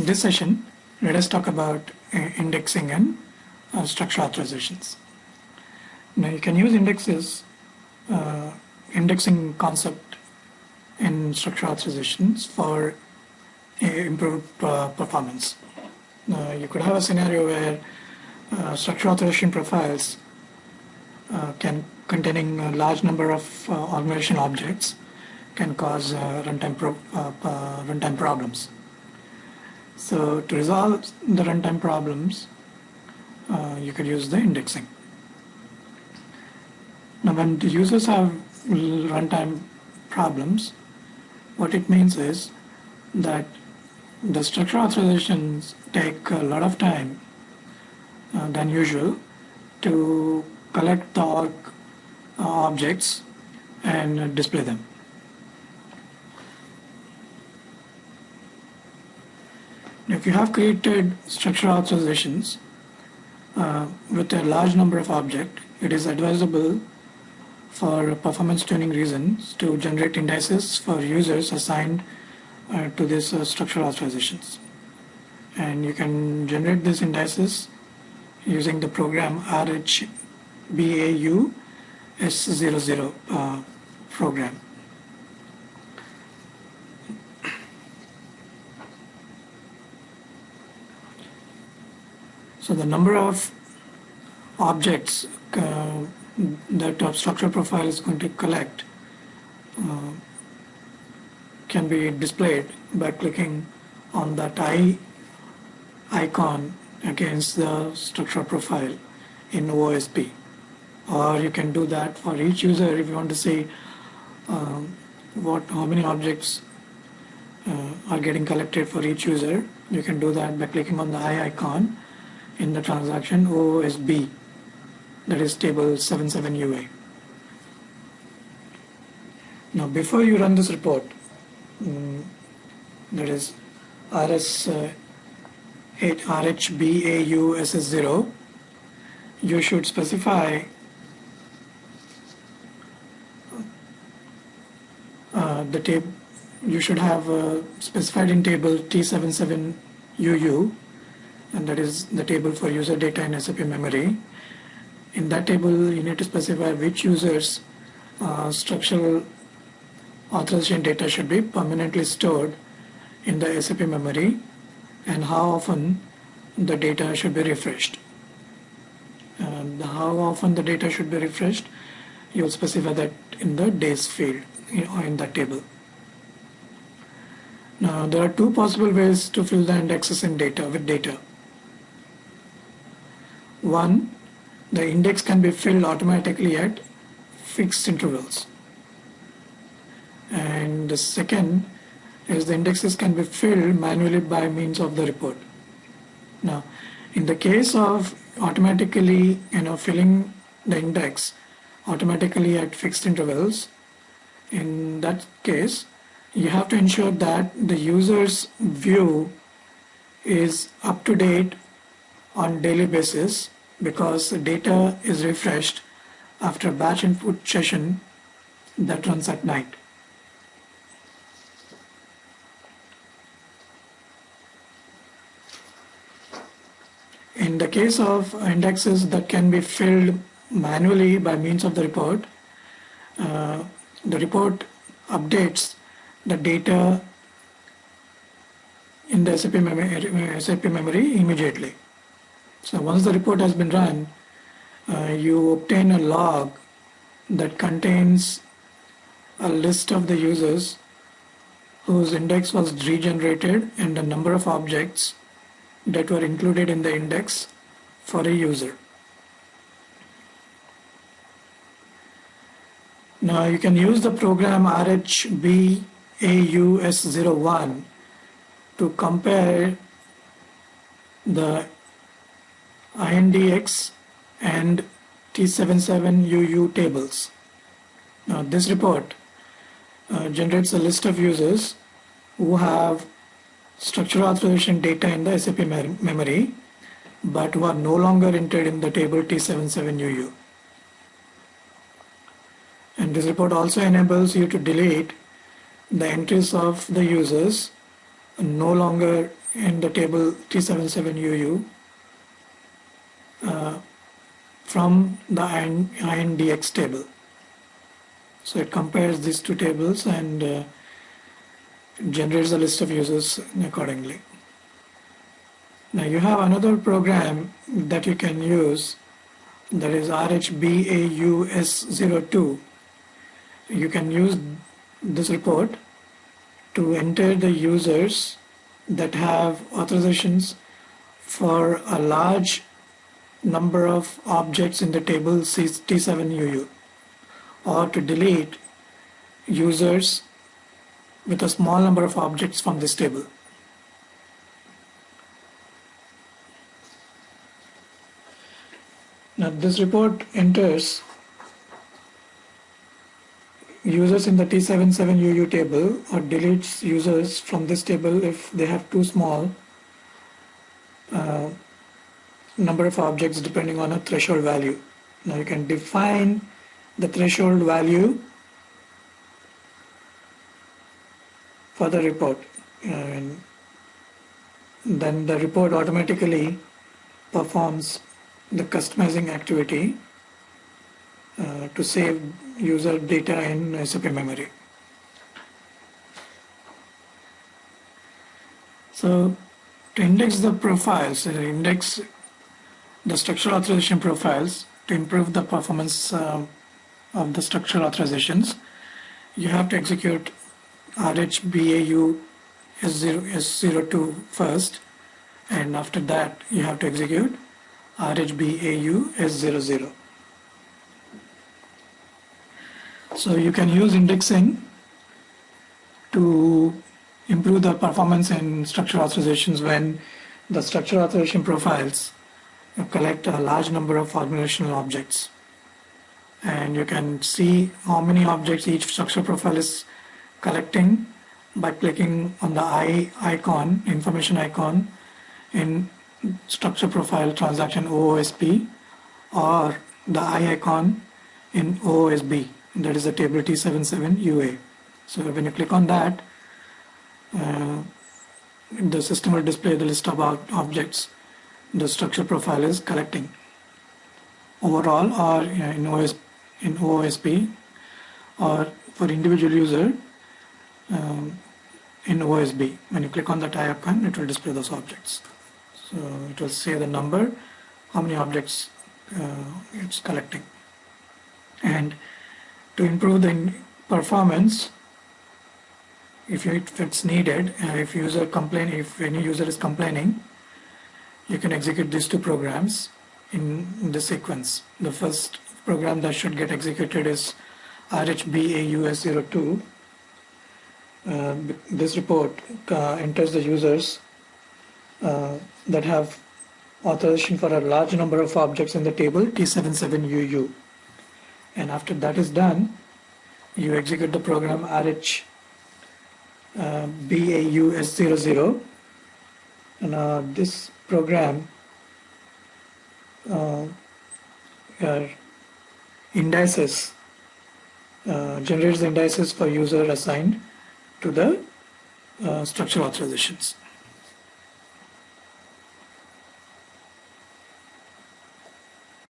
In this session, let us talk about indexing and structure authorizations. Now you can use indexing concept in structure authorizations for improved performance. You could have a scenario where structure authorization profiles containing a large number of organization objects can cause runtime problems. So to resolve the runtime problems, you could use the indexing. Now when the users have runtime problems, what it means is that the structure authorizations take a lot of time than usual to collect the objects and display them. If you have created structure authorizations with a large number of objects, it is advisable for performance tuning reasons to generate indices for users assigned to these structure authorizations. And you can generate these indices using the program RHBAU S00 program. So the number of objects that a structure profile is going to collect can be displayed by clicking on that icon against the structure profile in OSP. Or you can do that for each user if you want to see how many objects are getting collected for each user. You can do that by clicking on the icon in the transaction OSB, that is table 77 UA. Now before you run this report, that is RHBAU SS0, you should specify the table. You should have specified in table T77UU, and that is the table for user data in SAP memory. In that table, you need to specify which users' structural authorization data should be permanently stored in the SAP memory and how often the data should be refreshed. How often the data should be refreshed, you will specify that in the days field in that table. Now, there are two possible ways to fill the indexes in with data. One, the index can be filled automatically at fixed intervals. And the second is the indexes can be filled manually by means of the report. Now, in the case of automatically filling the index automatically at fixed intervals, in that case, you have to ensure that the user's view is up to date on daily basis, because the data is refreshed after a batch input session that runs at night. In the case of indexes that can be filled manually by means of the report updates the data in the SAP memory immediately. So once the report has been run, you obtain a log that contains a list of the users whose index was regenerated and the number of objects that were included in the index for a user. Now you can use the program RHBAUS01 to compare the INDX and T77UU tables. Now this report generates a list of users who have structural authorization data in the SAP memory but who are no longer entered in the table T77UU. And this report also enables you to delete the entries of the users no longer in the table T77UU from the INDX table. So it compares these two tables and generates a list of users accordingly. Now you have another program that you can use, that is RHBAUS02. You can use this report to enter the users that have authorizations for a large number of objects in the table T7UU, or to delete users with a small number of objects from this table. Now this report enters users in the T77UU table or deletes users from this table if they have too small number of objects depending on a threshold value. Now you can define the threshold value for the report, and then the report automatically performs the customizing activity to save user data in SAP memory. So to index the profiles, index the structural authorization profiles to improve the performance of the structural authorizations, you have to execute RHBAU S02 first, and after that you have to execute RHBAU S00. So you can use indexing to improve the performance in structural authorizations when the structural authorization profiles collect a large number of organizational objects. And you can see how many objects each structure profile is collecting by clicking on the I icon, information icon in structure profile transaction OOSP, or the I icon in OOSB, that is the table T77UA. So when you click on that, the system will display the list of objects the structure profile is collecting overall, or in OOSP, or for individual user in OSB. When you click on that icon, it will display those objects. So it will say the number, how many objects it's collecting. And to improve the performance, if it's needed, if any user is complaining, you can execute these two programs in the sequence. The first program that should get executed is RHBAUS02. This report enters the users that have authorization for a large number of objects in the table T77UU. And after that is done, you execute the program RHBAUS00. And this program indices, generates the indices for user assigned to the structural authorizations.